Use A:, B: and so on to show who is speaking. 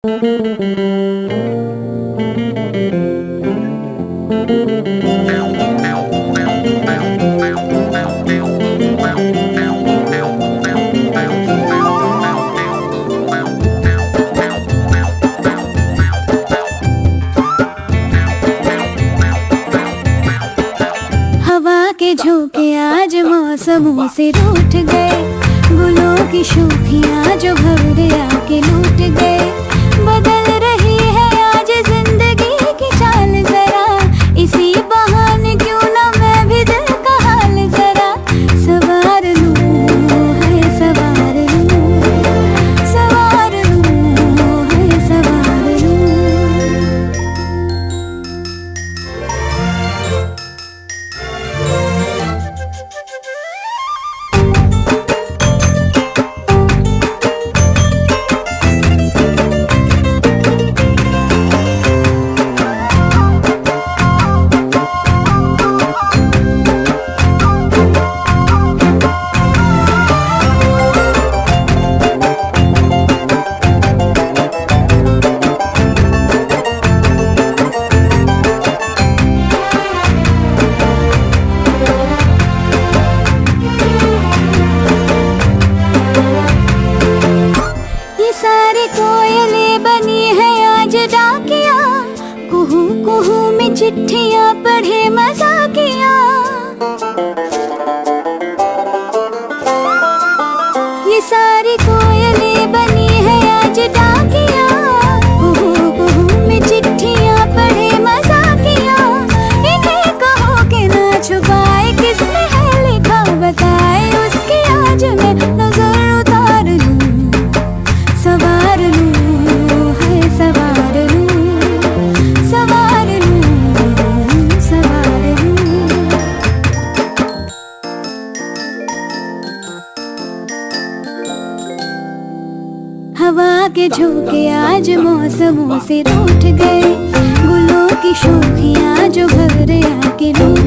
A: हवा के झोंके आज मौसमों से रूठ गए, गुलों की शोखियाँ जो भंवरे आके लूट गए। बदल रही है आज जिंदगी की चाल जरा, इसी बहाने क्यों ना मैं भी दिल का हाल जरा सवार लूं, है सवार लूं, सवार लूं, है सवार लूं। सारी कोयलें बनी है आज डाकिया, कुहू कुहू में चिट्ठियां पढ़े मजाकिया। ये सारी कोयलें बनी है आज डाकिया, कुहू कुहू में चिट्ठियां पढ़े मजाकिया। इन्हें कहो कि ना छुपाए किसने है लिखा बताए, उसकी आज मैं नजर उतार लूं, सवार लूं, है सवार लूं, सवार लूं, सवार लूं। हवा के झोंके आज मौसमों से रूठ गए, गुलों की शोखियाँ जो भंवरे आके लूट